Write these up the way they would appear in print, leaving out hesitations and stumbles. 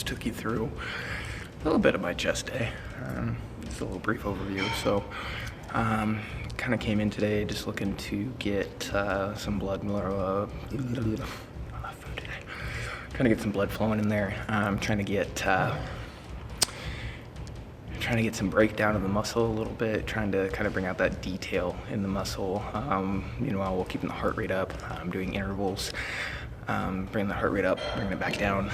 just took you through a little bit of my chest day. Just a little brief overview. So, kind of came in today just looking to get some blood. Trying to get some blood flowing in there. Trying to get some breakdown of the muscle a little bit, trying to kind of bring out that detail in the muscle, while keeping the heart rate up, doing intervals, bringing the heart rate up, bringing it back down,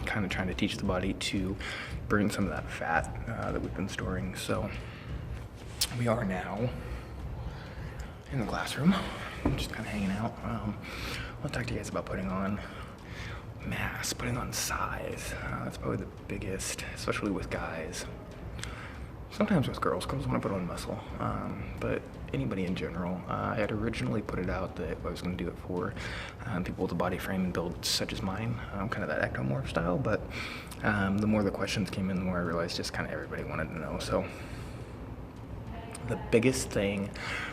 kind of trying to teach the body to burn some of that fat that we've been storing. So we are now in the classroom, just kind of hanging out. I'll talk to you guys about putting on mass, putting on size. That's probably the biggest, especially with guys. Sometimes with girls want to put on muscle, but anybody in general. I had originally put it out that I was going to do it for people with a body frame and build such as mine, kind of that ectomorph style, but the more the questions came in, the more I realized just kind of everybody wanted to know. So the biggest thing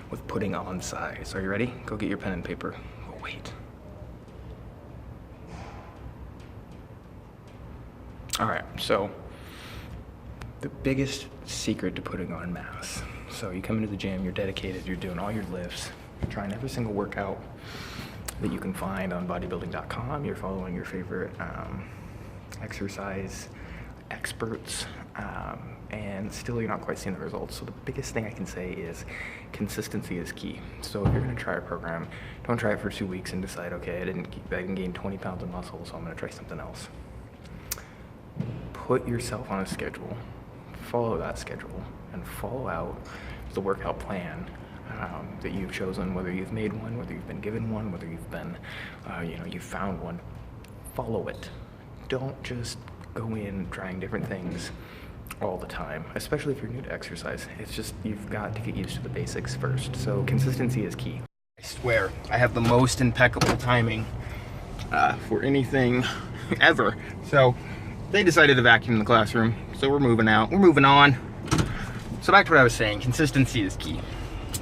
with putting on size, are you ready? Go get your pen and paper. Oh, wait. All right, so the biggest secret to putting on mass. So you come into the gym, you're dedicated, you're doing all your lifts, you're trying every single workout that you can find on bodybuilding.com, you're following your favorite exercise experts, and still you're not quite seeing the results. So the biggest thing I can say is consistency is key. So if you're gonna try a program, don't try it for 2 weeks and decide, okay, I didn't gain 20 pounds of muscle, so I'm gonna try something else. Put yourself on a schedule, follow that schedule, and follow out the workout plan that you've chosen, whether you've made one, whether you've been given one, whether you've been, you found one. Follow it. Don't just go in trying different things all the time, especially if you're new to exercise. It's just, you've got to get used to the basics first. So consistency is key. I swear, I have the most impeccable timing for anything ever. So they decided to vacuum the classroom, so we're moving out. We're moving on. So back to what I was saying, consistency is key.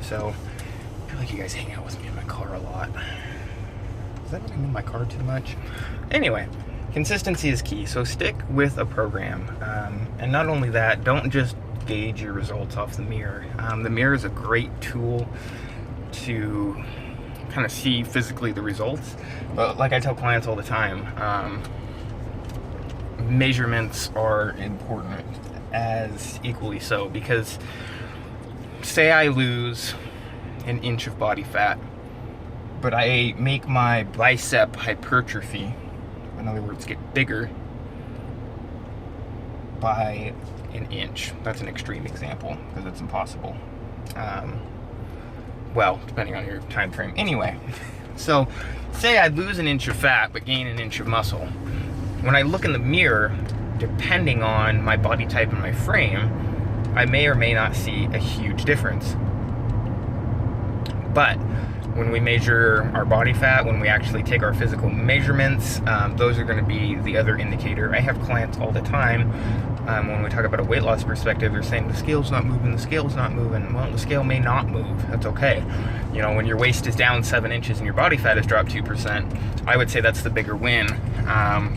So I feel like you guys hang out with me in my car a lot. Does that mean I move my car too much? Anyway, consistency is key. So stick with a program. And not only that, don't just gauge your results off the mirror. The mirror is a great tool to kind of see physically the results. But like I tell clients all the time, measurements are important as equally so, because say I lose an inch of body fat, but I make my bicep hypertrophy, in other words, get bigger by an inch. That's an extreme example because it's impossible. Well, depending on your time frame. Anyway, so say I lose an inch of fat but gain an inch of muscle. When I look in the mirror, depending on my body type and my frame, I may or may not see a huge difference. But when we measure our body fat, when we actually take our physical measurements, those are going to be the other indicator. I have clients all the time, when we talk about a weight loss perspective, they're saying the scale's not moving, the scale's not moving. Well, the scale may not move. That's okay. You know, when your waist is down 7 inches and your body fat has dropped 2%, I would say that's the bigger win.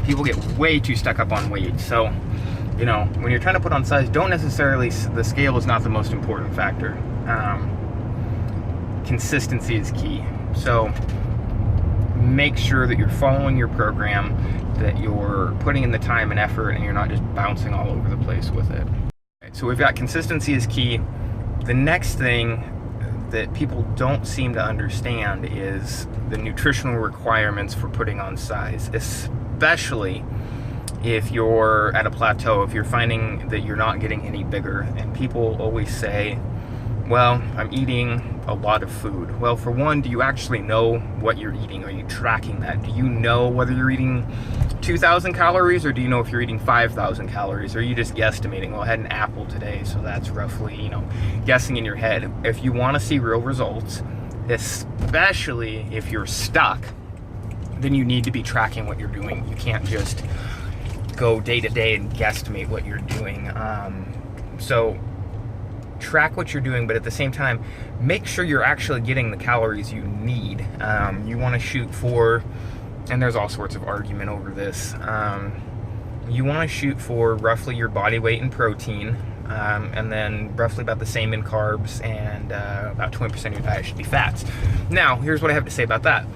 People get way too stuck up on weight. So, you know, when you're trying to put on size, don't necessarily, the scale is not the most important factor. Consistency is key. So make sure that you're following your program, that you're putting in the time and effort, and you're not just bouncing all over the place with it. Right, so we've got consistency is key. The next thing that people don't seem to understand is the nutritional requirements for putting on size, especially if you're at a plateau, if you're finding that you're not getting any bigger. And people always say, well, I'm eating a lot of food. Well, for one, do you actually know what you're eating? Are you tracking that? Do you know whether you're eating 2,000 calories, or do you know if you're eating 5,000 calories? Or are you just guesstimating, well, I had an apple today, so that's roughly, you know, guessing in your head. If you want to see real results, especially if you're stuck, then you need to be tracking what you're doing. You can't just go day to day and guesstimate what you're doing. So track what you're doing, but at the same time, make sure you're actually getting the calories you need. You want to shoot for, and there's all sorts of argument over this, you want to shoot for roughly your body weight in protein, and then roughly about the same in carbs, and about 20% of your diet should be fats. Now, here's what I have to say about that.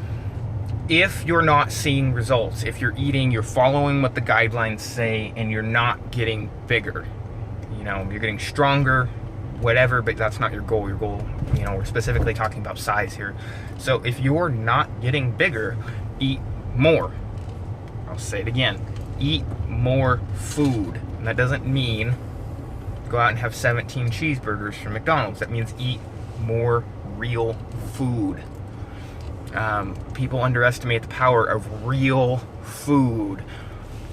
If you're not seeing results, if you're following what the guidelines say, and you're not getting bigger, you know, you're getting stronger, whatever, but that's not your goal. Your goal, you know, we're specifically talking about size here. So if you're not getting bigger, eat more. I'll say it again. Eat more food. And that doesn't mean go out and have 17 cheeseburgers from McDonald's. That means eat more real food. People underestimate the power of real food.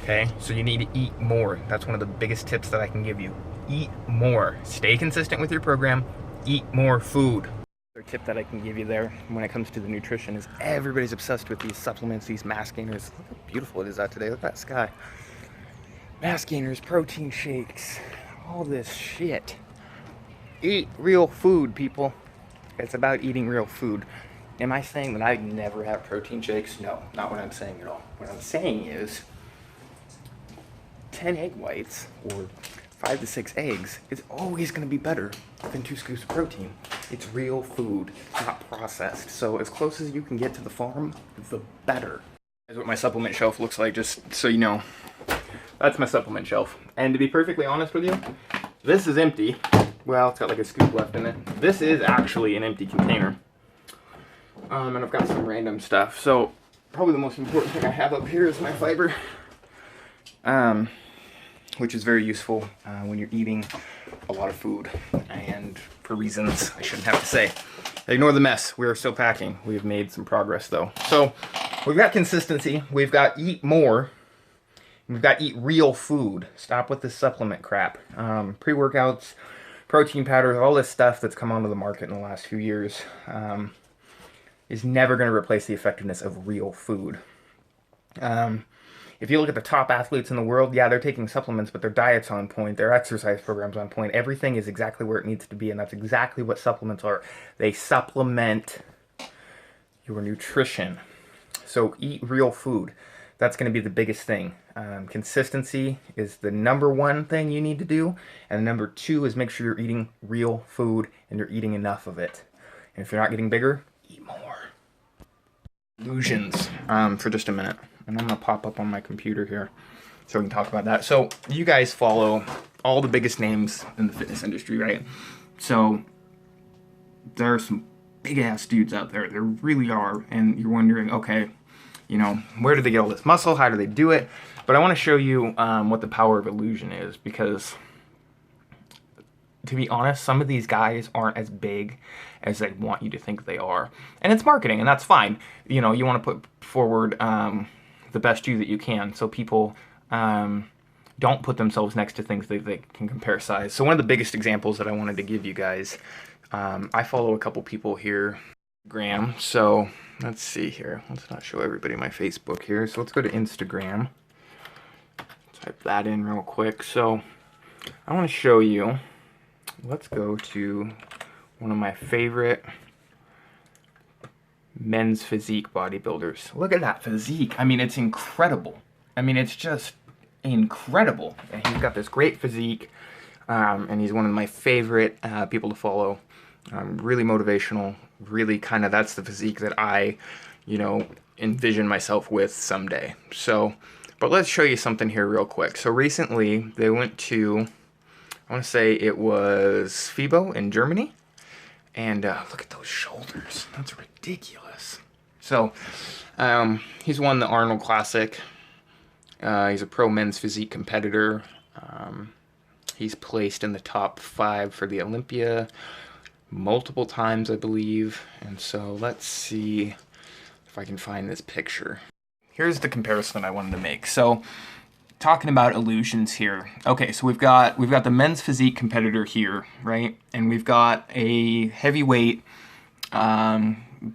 Okay, so you need to eat more. That's one of the biggest tips that I can give you. Eat more. Stay consistent with your program. Eat more food. Another tip that I can give you there when it comes to the nutrition is everybody's obsessed with these supplements, these mass gainers. Look how beautiful it is out today. Look at that sky. Mass gainers, protein shakes, all this shit. Eat real food, people. It's about eating real food. Am I saying that I never have protein shakes? No, not what I'm saying at all. What I'm saying is 10 egg whites or 5 to 6 eggs is always going to be better than 2 scoops of protein. It's real food, not processed. So as close as you can get to the farm, the better. That's what my supplement shelf looks like, just so you know. That's my supplement shelf. And to be perfectly honest with you, this is empty. Well, it's got like a scoop left in it. This is actually an empty container. And I've got some random stuff. So probably the most important thing I have up here is my fiber, which is very useful when you're eating a lot of food, and for reasons I shouldn't have to say. Ignore the mess. We are still packing. We've made some progress though. So we've got consistency. We've got eat more. We've got eat real food. Stop with this supplement crap. Pre-workouts, protein powders, all this stuff that's come onto the market in the last few years is never going to replace the effectiveness of real food. If you look at the top athletes in the world, yeah, they're taking supplements, but their diet's on point, their exercise program's on point, everything is exactly where it needs to be, and that's exactly what supplements are. They supplement your nutrition. So eat real food. That's going to be the biggest thing. Consistency is the #1 thing you need to do, and #2 is make sure you're eating real food and you're eating enough of it. And if you're not getting bigger, eat more. Illusions, for just a minute. And I'm going to pop up on my computer here so we can talk about that. So you guys follow all the biggest names in the fitness industry, right? So there are some big-ass dudes out there. There really are. And you're wondering, okay, you know, where do they get all this muscle? How do they do it? But I want to show you what the power of illusion is, because to be honest, some of these guys aren't as big as they want you to think they are. And it's marketing, and that's fine. You know, you want to put forward the best you that you can, so people don't put themselves next to things that they can compare size. So one of the biggest examples that I wanted to give you guys, I follow a couple people here, Graham. So let's see here. Let's not show everybody my Facebook here. So let's go to Instagram. Type that in real quick. So I want to show you. Let's go to one of my favorite men's physique bodybuilders. Look at that physique. I mean, it's incredible. I mean, it's just incredible. And he's got this great physique, and he's one of my favorite people to follow. Really motivational, really kind of, that's the physique that I, you know, envision myself with someday. So, but let's show you something here real quick. So recently they went to, I want to say it was FIBO in Germany. And look at those shoulders. That's ridiculous. So he's won the Arnold Classic. He's a pro men's physique competitor. He's placed in the top 5 for the Olympia multiple times, I believe. And so let's see if I can find this picture. Here's the comparison I wanted to make. So talking about illusions here. Okay, so we've got the men's physique competitor here, right? And we've got a heavyweight,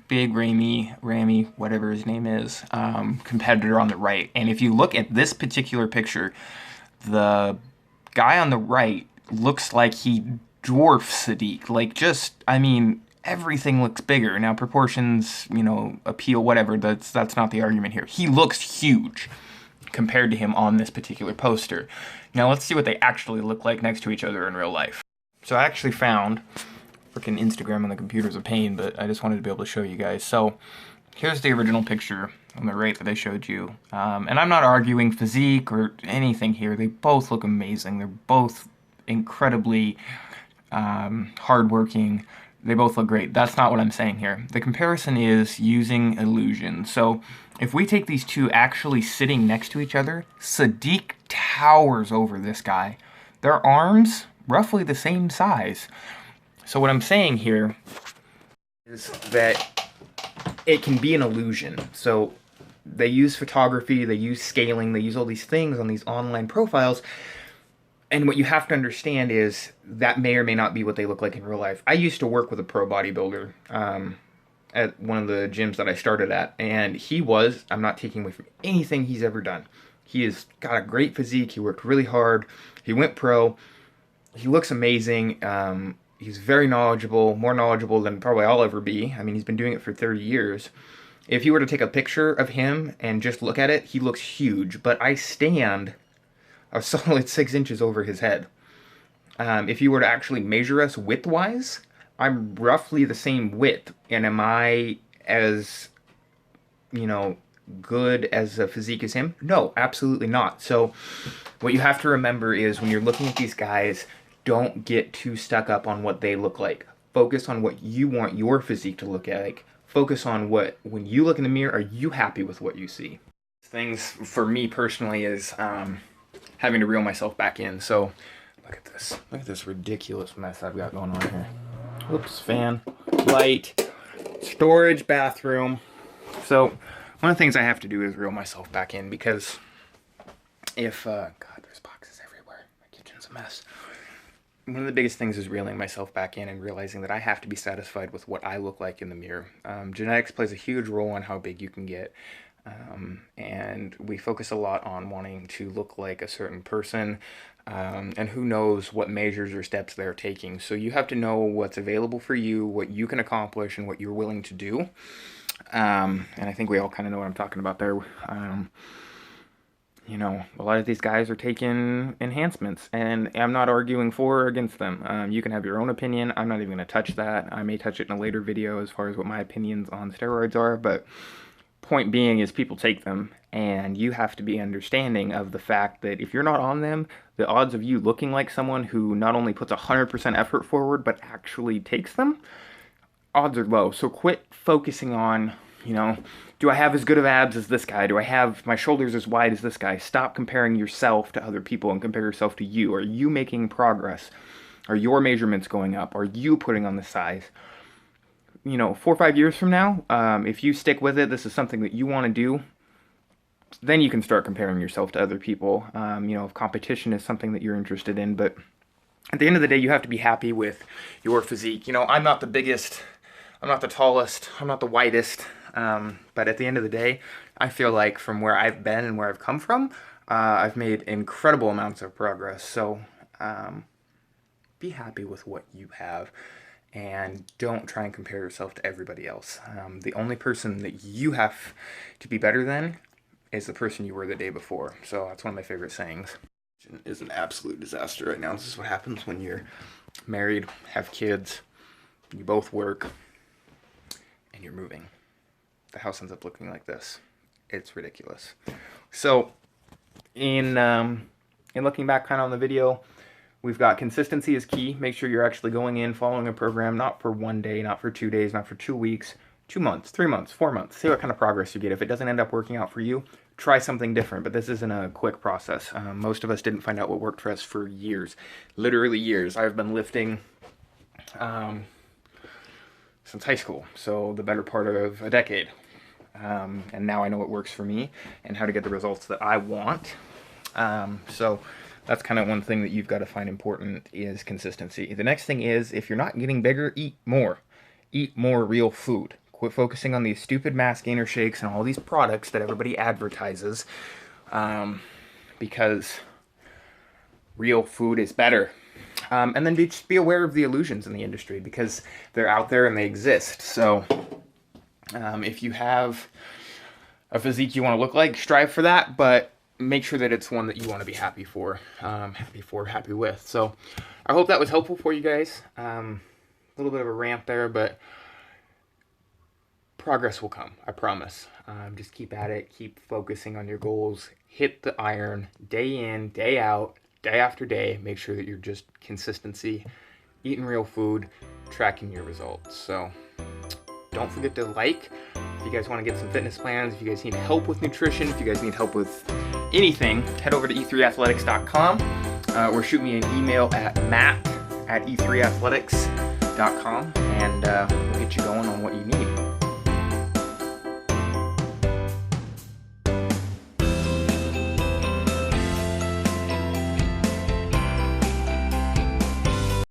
big Ramy, whatever his name is, competitor on the right. And if you look at this particular picture, the guy on the right looks like he dwarfs Sadiq. Like, just, I mean, everything looks bigger. Now, proportions, you know, appeal, whatever, that's not the argument here. He looks huge. compared to him on this particular poster. Now let's see what they actually look like next to each other in real life. So I actually found, freaking Instagram on the computer's a pain, but I just wanted to be able to show you guys. So here's the original picture on the right that I showed you. And I'm not arguing physique or anything here. They both look amazing. They're both incredibly hardworking. They both look great. That's not what I'm saying here. The comparison is using illusion. So if we take these two actually sitting next to each other, Sadiq towers over this guy. Their arms, roughly the same size. So what I'm saying here is that it can be an illusion. So they use photography, they use scaling, they use all these things on these online profiles. And what you have to understand is that may or may not be what they look like in real life. I used to work with a pro bodybuilder at one of the gyms that I started at, and he was, I'm not taking away from anything he's ever done. He has got a great physique, he worked really hard, he went pro, he looks amazing, he's very knowledgeable, more knowledgeable than probably I'll ever be. I mean, he's been doing it for 30 years. If you were to take a picture of him and just look at it, he looks huge, but I stand a solid 6 inches over his head. If you were to actually measure us width-wise, I'm roughly the same width, and am I as, you know, good as a physique as him? No, absolutely not. So what you have to remember is when you're looking at these guys, don't get too stuck up on what they look like. Focus on what you want your physique to look like. Focus on what, when you look in the mirror, are you happy with what you see? Things for me personally is having to reel myself back in. So look at this. Look at this ridiculous mess I've got going on here. Oops, fan, light, storage, bathroom. So one of the things I have to do is reel myself back in, because if, God, there's boxes everywhere. My kitchen's a mess. One of the biggest things is reeling myself back in and realizing that I have to be satisfied with what I look like in the mirror. Genetics plays a huge role on how big you can get. And we focus a lot on wanting to look like a certain person, and who knows what measures or steps they're taking. So you have to know what's available for you, what you can accomplish, and what you're willing to do. And I think we all kind of know what I'm talking about there. You know, a lot of these guys are taking enhancements, and I'm not arguing for or against them. You can have your own opinion. I'm not even going to touch that. I may touch it in a later video as far as what my opinions on steroids are, but point being is people take them, and you have to be understanding of the fact that if you're not on them, the odds of you looking like someone who not only puts 100% effort forward, but actually takes them, odds are low. So quit focusing on, you know, do I have as good of abs as this guy? Do I have my shoulders as wide as this guy? Stop comparing yourself to other people and compare yourself to you. Are you making progress? Are your measurements going up? Are you putting on the size? You know, 4 or 5 years from now, if you stick with it, this is something that you want to do, then you can start comparing yourself to other people. You know, if competition is something that you're interested in, but at the end of the day, you have to be happy with your physique. You know, I'm not the biggest, I'm not the tallest, I'm not the widest, but at the end of the day, I feel like from where I've been and where I've come from, I've made incredible amounts of progress. So be happy with what you have, and don't try and compare yourself to everybody else. The only person that you have to be better than is the person you were the day before. So that's one of my favorite sayings. It is an absolute disaster right now. This is what happens when you're married, have kids, you both work, and you're moving. The house ends up looking like this. It's ridiculous. So in looking back kind of on the video, we've got consistency is key. Make sure you're actually going in, following a program, not for 1 day, not for 2 days, not for 2 weeks, 2 months, 3 months, 4 months. See what kind of progress you get. If it doesn't end up working out for you, try something different, but this isn't a quick process. Most of us didn't find out what worked for us for years, literally years. I've been lifting since high school, so the better part of a decade. And now I know what works for me and how to get the results that I want. So that's kind of one thing that you've got to find important is consistency. The next thing is, if you're not getting bigger, eat more. Eat more real food. Quit focusing on these stupid mass gainer shakes and all these products that everybody advertises, because real food is better. And then just be aware of the illusions in the industry, because they're out there and they exist. So if you have a physique you want to look like, strive for that, but make sure that it's one that you want to be happy with. So I hope that was helpful for you guys. A little bit of a rant there, but progress will come, I promise. Just keep at it, keep focusing on your goals, hit the iron day in, day out, day after day. Make sure that you're just consistency, eating real food, tracking your results. So don't forget to like. If you guys want to get some fitness plans, if you guys need help with nutrition, if you guys need help with anything, head over to e3athletics.com or shoot me an email at matt@e3athletics.com, and we'll get you going on what you need.